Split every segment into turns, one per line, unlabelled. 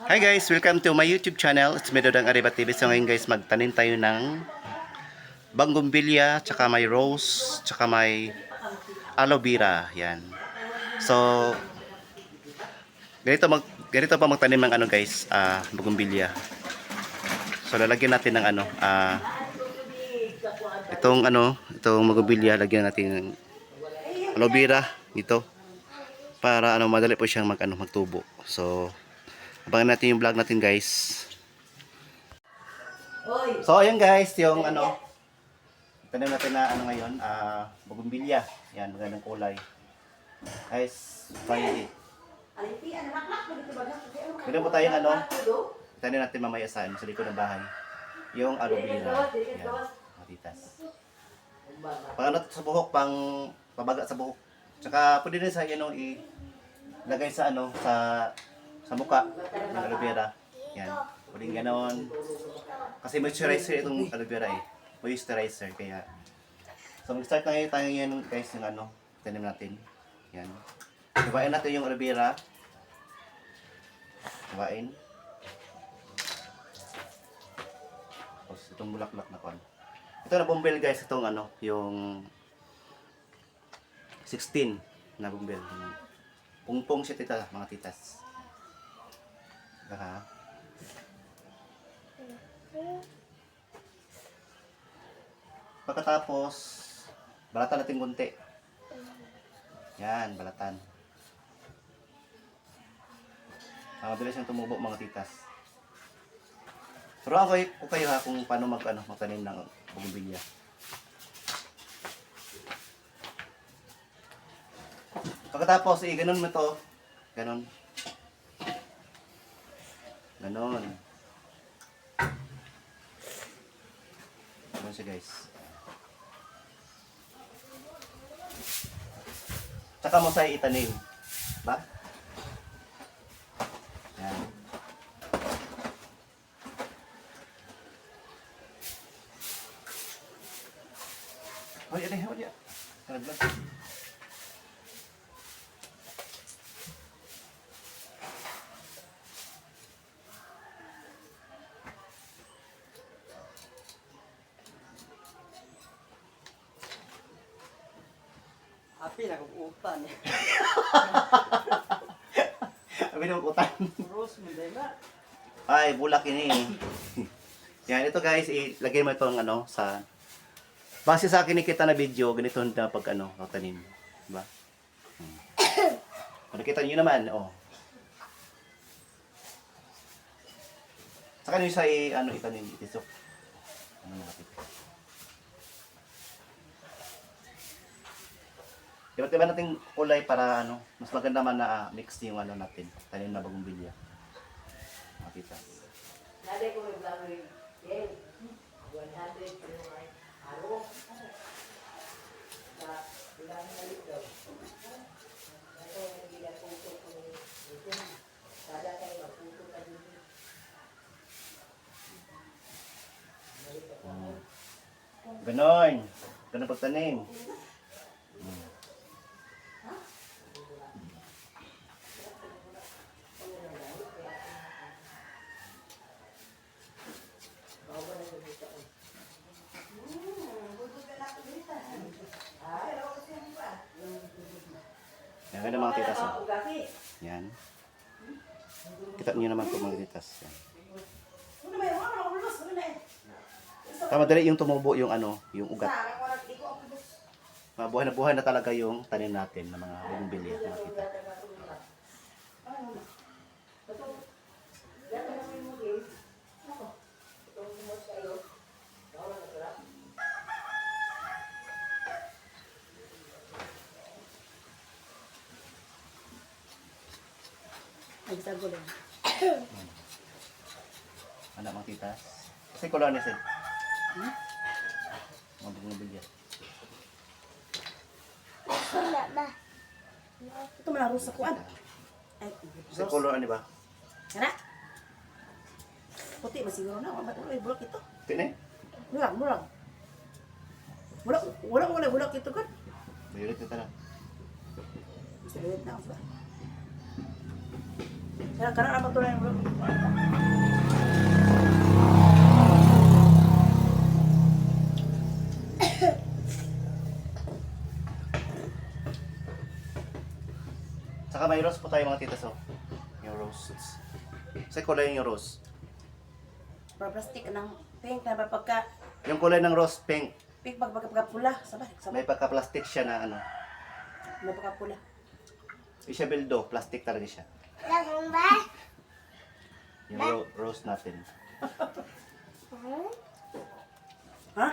Hi guys, welcome to my YouTube channel. It's me Dodang Arriba TV. So ngayon guys, magtanim tayo ng bougainvillea, tsaka may rose, tsaka may aloe vera. Yan. So, ganito pa magtanim ng ano guys, bougainvillea. So lalagyan natin ng itong bougainvillea, lagyan natin ng aloe vera dito para madali po siyang magtubo. So, abangan natin yung vlog natin guys. So ayun guys, yung tanim natin na ngayon, bougainvillea. Yan, magandang kulay. Guys, may pwede po tayong tanim natin mamaya sa likod ng bahay. Yung aloe vera. Yan, matitas. Pang sa buhok, pabaga sa buhok. Tsaka pwede rin sa ilagay sa sa mukha ng aloe vera. Yan. Pwede ganon. Kasi moisturizer itong aloe vera eh. Moisturizer kaya. So mag-start na ngayon tayo yan guys yung tanim natin. Yan. Hiwain natin yung aloe vera. Hiwain. Tapos itong bulaklak na kon. Ito na bumbel guys, itong yung 16 na bumbel. Pungpong siya mga titas. Diba? Pagkatapos, balatan natin kunti. Yan, balatan. Mabilis yung tumubo mga titas. Pero ako kayo kung paano magtanim ng bougainvillea. Pagkatapos, ganon mo to. Ganon. Ganon. Ganon siya guys. Tsaka mo sa itanim. Ba? Yan. Hoy, hoy. Naglag.
Api na kung utan.
Sabi naman kutan.
Rose mo din na.
Ay, bulak ini. Yan, ito guys, ilagay mo itong sa base sa akin nakita na video, ganito na pag tanim. Diba? Nakita niyo naman, oh. Saka niyo sa itanim, itisok. Iba't-iba nating kulay para mas maganda man na mix yung natin, tanim na bougainvillea. Makita.
Nade ko may vlog rin. Yan. 100 kilo ay araw. Sa ilang nalit daw. Ito yung ginaputo ko nito. Sada tayo magputo ka dito.
Ganon. Ganon pagtanim. Yan, ganda mga titas. Oh. Yan. Kita niyo naman po mga titas. Yan. Madali yung tumubo yung yung ugat. Buhay na buhay na talaga yung tanim natin ng mga bougainvillea, mga kita.
Nagsago lang.
Anak mga titas. Kasi kulang ni Sid. Mga bougainvillea.
Wala ba? Ito man ang sa kuan. Ay,
Kasi color ba?
Kana? Puti ba siguro na? Wala bulak ito.
Tine?
Bulak. Bulak ito kan?
Violet ito na.
Sa liit na ako ba? Karena apa tuh yang belum?
Saka may rose po tayo mga titas, oh. Yung rose. Sa kulay yung rose.
Plastik ng pink na pagka
Yung kulay ng rose, pink.
pink pagka pula, sabay,
May pagka-plastic siya na ano.
May pagka pula.
Hindi siya bildo, plastic talaga siya. Yung rose natin.
Ha?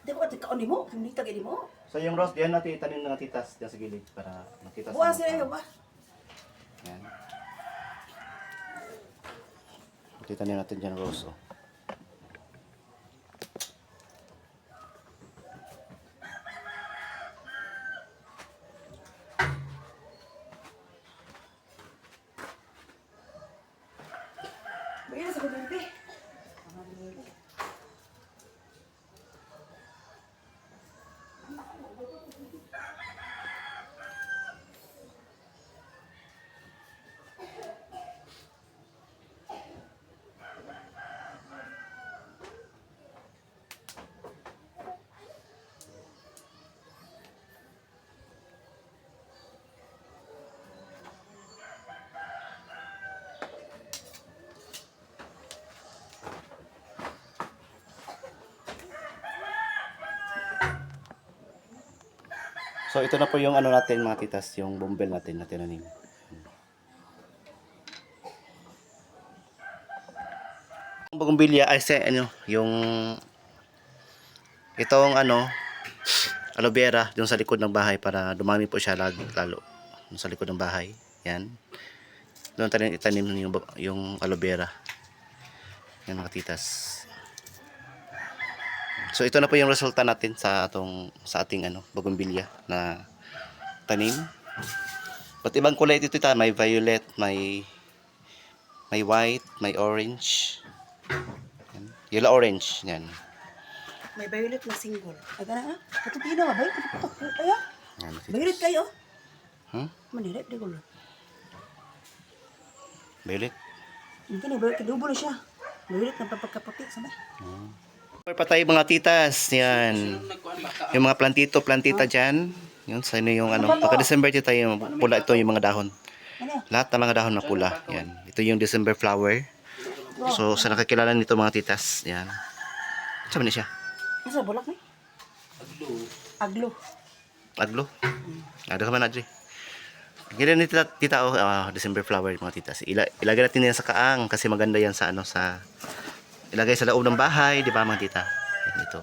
Di ko kaon di mo, hindi tagay di mo.
So yung rose, diyan natin itanim ng titas diyan sa gilid para makita sa
Buwas
mukha.
sila ba?
Yan. Titanim natin dyan rose, oh.
Bigyan sa bibig.
So ito na po yung ano natin mga titas, yung bumble natin na tinanim. Ang bougainvillea ay ano, yung itong ano, aloe vera yung sa likod ng bahay para dumami po siya lalo yung sa likod ng bahay. Yan. Doon tayo itanim yung aloe vera. Yan mga titas. So ito na po yung resulta natin sa ating ano, bougainvillea na tanim. But ibang kulay dito may violet, may white, may orange. Yan. Yellow orange yan.
May violet na single. Ay kana ah. Ito pino ba? Ay ah.
Yan,
Violet kayo.
Violet?
Manirit di ko.
Violet?
Hindi na violet kadubo na siya. Violet na papagkaputi sabay.
Pa tayo mga titas, yan. Yung mga plantita dyan. Yun, sa inyo yung ano. Pagka-December dito tayo, pula ito yung mga dahon.
Ano?
Lahat ng mga dahon na pula. Yan. Ito yung December flower. So, sa nakakilala nito mga titas, yan. Saan ba siya?
Asa bulak ni? Aglo.
Aglo? Ada ka man, Adri. Ganyan ni tita, December flower mga titas. Ilagay natin yan sa kaang kasi maganda yan sa ano, sa ilagay sa loob ng bahay, di ba mga tita? Yan ito.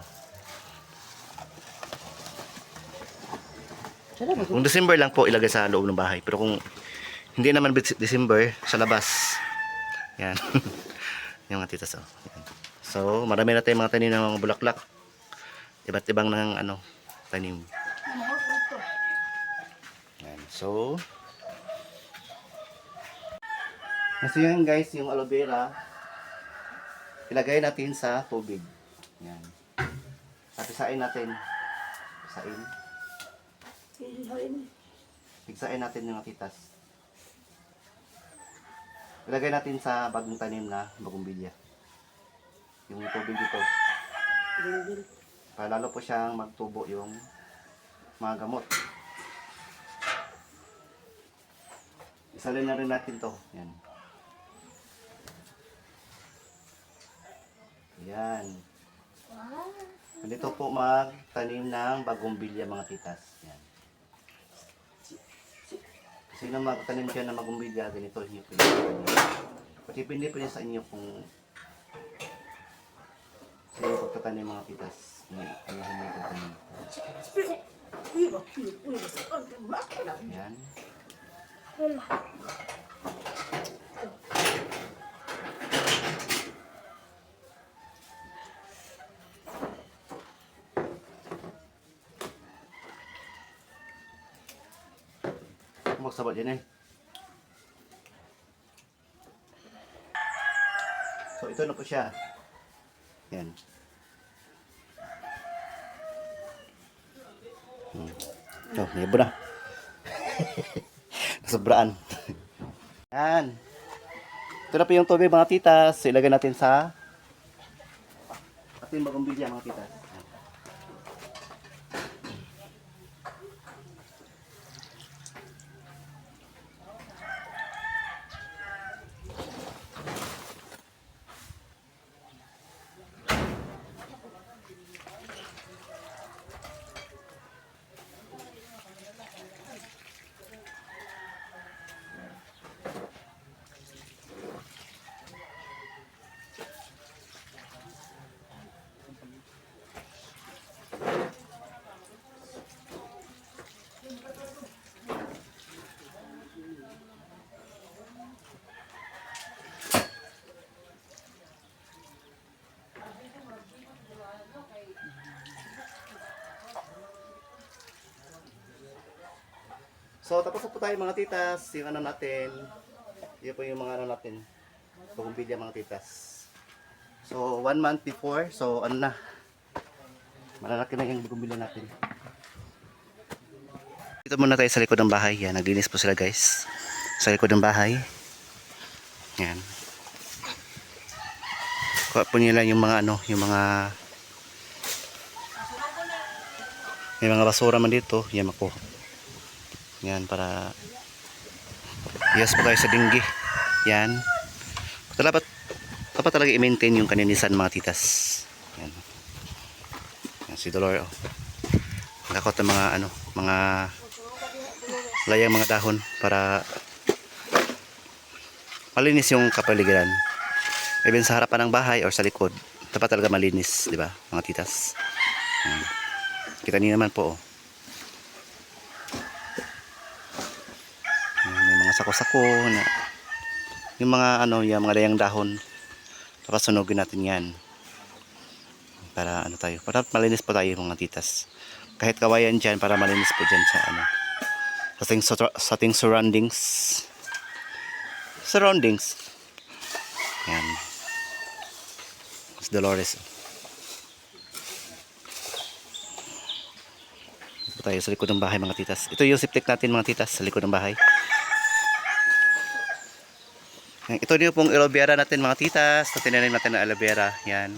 Kung December lang po, ilagay sa loob ng bahay. Pero kung hindi naman December, sa labas. Yan. Yung mga titas. Oh. Yan. So, marami na tayong mga tanim ng mga bulaklak. Iba't ibang ng ano, tanim. Yan. So, yan guys, yung aloe vera. Ilagay natin sa tubig. Yan. At isain natin. Isain. Igsain natin yung titas. Ilagay natin sa bagong tanim na bougainvillea. Yung tubig dito. Para lalo po siyang magtubo yung mga gamot. Isalin na rin natin to. Yan. Yan. Dito po magtanim ng bougainvillea mga titas. Yan. Sino magtanim dyan ng bougainvillea, ganito inyo po yung depende po sa inyo kung sino pagtatanim mga titas. Yan. Magsabat din eh. So ito na po siya. Yan. Oh, may iba na. Nasobraan. Yan. Ito na po yung tubig mga titas. Ilagay natin sa ating bagumbilya mga titas. So, tapos na po tayo mga titas. Yung ano natin. Yun po yung mga ano natin. Bagumbilya mga titas. So, 1 month before. So, ano na. Malalaki na yung bagumbilya natin. Dito muna tayo sa likod ng bahay. Yan, naglinis po sila guys. Sa likod ng bahay. Yan. Kuha po nila yung mga ano, yung mga may mga basura man dito. Yan makuha. Yan para yes po tayo sa dinggi. Yan. Dapat talaga i-maintain yung kaninisan mga titas. Yan. Yan si Dolor. Oh. Nakakot ng mga ano, mga layang mga dahon para malinis yung kapaligiran. Even sa harapan ng bahay or sa likod, dapat talaga malinis, di ba, mga titas. Yan. Kita niyo naman po. Oh. Sako-sako na yung mga ano, yung mga layang dahon. Tapos sunugin natin 'yan. Para ano tayo, para malinis po tayo mga titas. Kahit kawayan diyan para malinis po diyan sa ano. Sa ating surroundings. Yan. It's Dolores. Ito tayo sa likod ng bahay mga titas. Ito yung septic natin mga titas sa likod ng bahay. Ito din pong aloe vera natin mga titas. Ito tinanim natin ng aloe vera. Yan.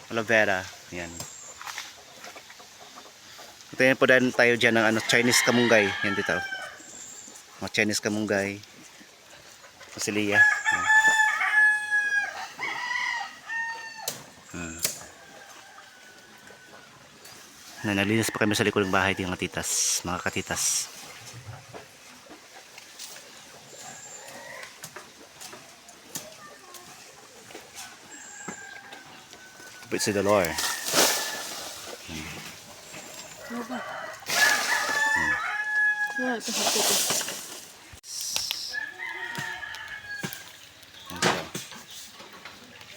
Aloe vera. Yan. Ito po din tayo dyan ng ano, Chinese kamunggay. Yan dito. Mga Chinese kamunggay. Pasilia. Yan. Nalinis pa kami sa likod ng bahay din mga titas. Mga katitas. Si Dolor.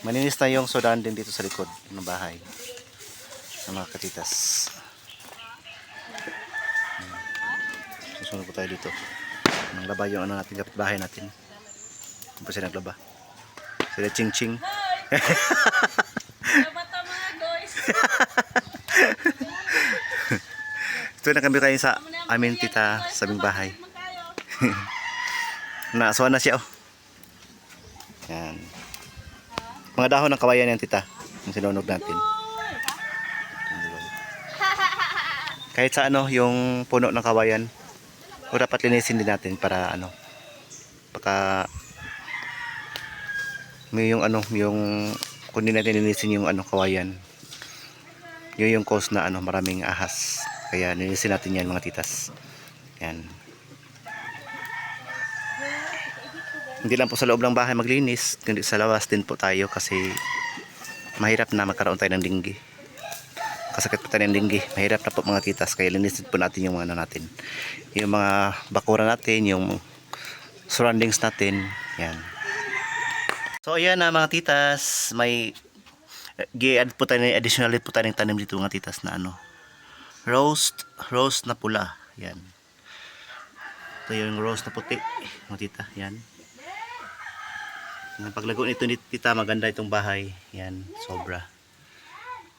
Malinis na yung sodan din dito sa likod ng bahay ng mga katitas. Susunod po tayo dito. Naglaba yung ano natin, kapitbahay natin. Kung pa siya naglaba. Sila Ching Ching. Ito na kami kayo sa amin tita sa aming bahay. Naasuhan na siya oh. Yan. Mga dahon ng kawayan yan tita. Yung sinunog natin. Kahit sa ano yung puno ng kawayan, o dapat linisin din natin para ano, baka may yung ano, yung kung hindi natin linisin yung ano kawayan, yun yung cause na ano, maraming ahas. Kaya linisin natin yan mga titas. Yan. Hindi lang po sa loob ng bahay maglinis, kundi sa labas din po tayo kasi mahirap na magkaroon tayo ng dinggi. Kasakit po tayo ng dinggi. Mahirap na po mga titas. Kaya linisin po natin yung mga ano natin. Yung mga bakura natin, yung surroundings natin. Yan. So ayan na mga titas, may gi-add po tayo, additional po tayo ng tanim dito mga titas na ano, rose na pula. Yan. Ito yung rose na puti mga tita. Yan. Paglago nito ni tita, maganda itong bahay. Yan, sobra.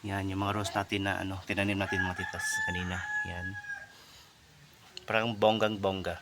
Yan, yung mga rose natin na ano, tinanim natin mga titas kanina. Yan. Parang bonggang bongga.